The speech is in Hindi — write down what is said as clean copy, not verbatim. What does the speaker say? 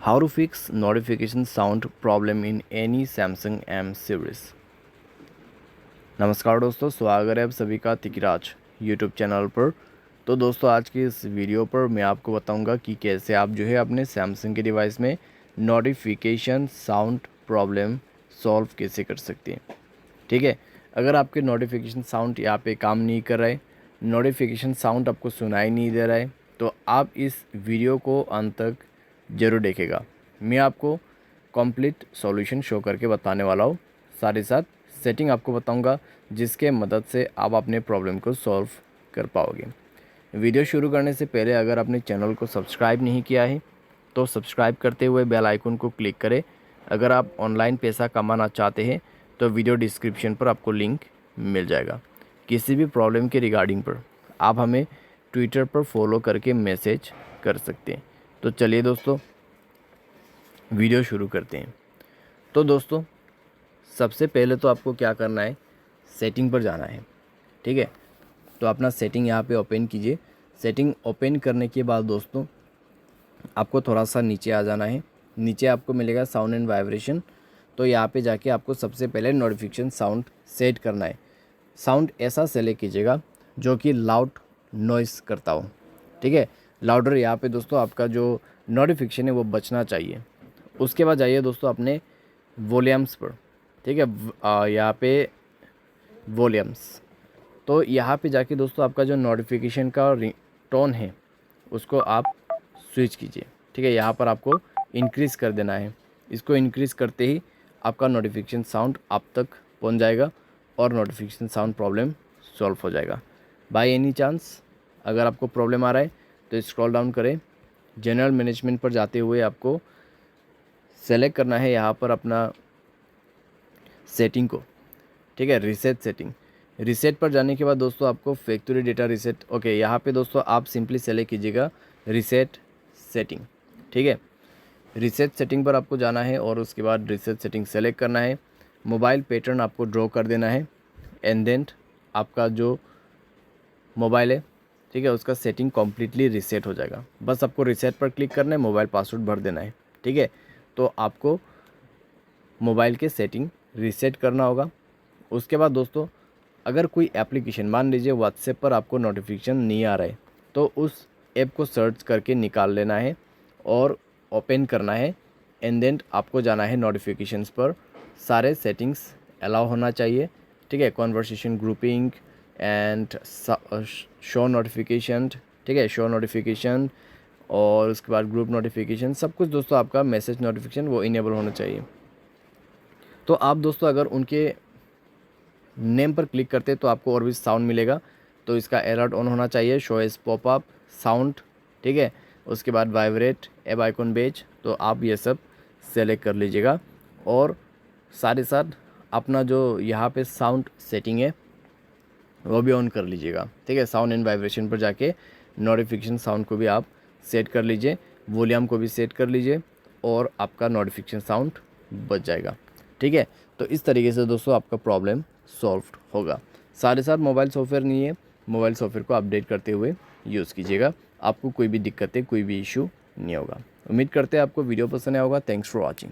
How to fix notification sound problem in any Samsung M series। नमस्कार दोस्तों, स्वागत है आप सभी का तिकराज यूट्यूब चैनल पर। तो दोस्तों आज की इस वीडियो पर मैं आपको बताऊंगा कि कैसे आप जो है अपने सैमसंग के डिवाइस में नोटिफिकेशन साउंड प्रॉब्लम सॉल्व कैसे कर सकते हैं। ठीक है, अगर आपके नोटिफिकेशन साउंड यहाँ पे काम नहीं कर रहा है, नोटिफिकेशन साउंड आपको सुनाई नहीं दे रहा है, तो आप इस वीडियो को अंत तक ज़रूर देखेगा। मैं आपको कंप्लीट सॉल्यूशन शो करके बताने वाला हूँ, साथ ही साथ सेटिंग आपको बताऊंगा जिसके मदद से आप अपने प्रॉब्लम को सॉल्व कर पाओगे। वीडियो शुरू करने से पहले अगर आपने चैनल को सब्सक्राइब नहीं किया है तो सब्सक्राइब करते हुए बेल आइकन को क्लिक करें। अगर आप ऑनलाइन पैसा कमाना चाहते हैं तो वीडियो डिस्क्रिप्शन पर आपको लिंक मिल जाएगा। किसी भी प्रॉब्लम के रिगार्डिंग पर आप हमें ट्विटर पर फॉलो करके मैसेज कर सकते हैं। तो चलिए दोस्तों वीडियो शुरू करते हैं। तो दोस्तों सबसे पहले तो आपको क्या करना है, सेटिंग पर जाना है। ठीक है, तो अपना सेटिंग यहाँ पे ओपन कीजिए। सेटिंग ओपन करने के बाद दोस्तों आपको थोड़ा सा नीचे आ जाना है। नीचे आपको मिलेगा साउंड एंड वाइब्रेशन। तो यहाँ पे जाके आपको सबसे पहले नोटिफिकेशन साउंड सेट करना है। साउंड ऐसा सेलेक्ट कीजिएगा जो कि लाउड नॉइस करता हो। ठीक है, लाउडर यहाँ पे दोस्तों आपका जो नोटिफिकेशन है वो बचना चाहिए। उसके बाद जाइए दोस्तों अपने वॉल्यूम्स पर। ठीक है, यहाँ पे वॉल्यूम्स, तो यहाँ पे जाके दोस्तों आपका जो नोटिफिकेशन का टोन है उसको आप स्विच कीजिए। ठीक है, यहाँ पर आपको इंक्रीज़ कर देना है। इसको इंक्रीज़ करते ही आपका नोटिफिकेशन साउंड आप तक पहुँच जाएगा और नोटिफिकेशन साउंड प्रॉब्लम सॉल्व हो जाएगा। बाय एनी चांस अगर आपको प्रॉब्लम आ रहा है तो स्क्रॉल डाउन करें, जनरल मैनेजमेंट पर जाते हुए आपको सेलेक्ट करना है यहाँ पर अपना सेटिंग को। ठीक है, रीसेट सेटिंग। रीसेट पर जाने के बाद दोस्तों आपको फैक्ट्री डेटा रीसेट, ओके, यहाँ पे दोस्तों आप सिंपली सेलेक्ट कीजिएगा रीसेट सेटिंग। ठीक है, रीसेट सेटिंग पर आपको जाना है और उसके बाद रीसेट सेटिंग सेलेक्ट करना है। मोबाइल पैटर्न आपको ड्रॉ कर देना है एंड देन आपका जो मोबाइल है, ठीक है, उसका सेटिंग कम्प्लीटली रीसेट हो जाएगा। बस आपको रीसेट पर क्लिक करना है, मोबाइल पासवर्ड भर देना है। ठीक है, तो आपको मोबाइल के सेटिंग रीसेट करना होगा। उसके बाद दोस्तों अगर कोई एप्लीकेशन, मान लीजिए व्हाट्सएप पर आपको नोटिफिकेशन नहीं आ रहा है, तो उस ऐप को सर्च करके निकाल लेना है और ओपन करना है एंड देन आपको जाना है नोटिफिकेशंस पर। सारे सेटिंग्स अलाउ होना चाहिए। ठीक है, conversation grouping and show notification. ठीक है, शो नोटिफिकेशन और उसके बाद ग्रुप नोटिफिकेशन, सब कुछ दोस्तों आपका मैसेज नोटिफिकेशन वो इनेबल होना चाहिए। तो आप दोस्तों अगर उनके नेम पर क्लिक करते तो आपको और भी साउंड मिलेगा। तो इसका अलर्ट ऑन होना चाहिए, शो एज पॉपअप साउंड। ठीक है, उसके बाद वाइब्रेट, एब आइकॉन बेज, तो आप ये सब सेलेक्ट कर लीजिएगा और साथ ही साथ अपना जो यहाँ पे साउंड सेटिंग है वो भी ऑन कर लीजिएगा। ठीक है, साउंड एंड वाइब्रेशन पर जाके नोटिफिकेशन साउंड को भी आप सेट कर लीजिए, वॉल्यूम को भी सेट कर लीजिए और आपका नोटिफिकेशन साउंड बच जाएगा। ठीक है, तो इस तरीके से दोस्तों आपका प्रॉब्लम सॉल्व होगा। साथ ही साथ मोबाइल सॉफ्टवेयर नहीं है, मोबाइल सॉफ्टवेयर को अपडेट करते हुए यूज़ कीजिएगा, आपको कोई भी दिक्कतें, कोई भी इशू नहीं होगा। उम्मीद करते हैं आपको वीडियो पसंद आया होगा। Thanks for watching.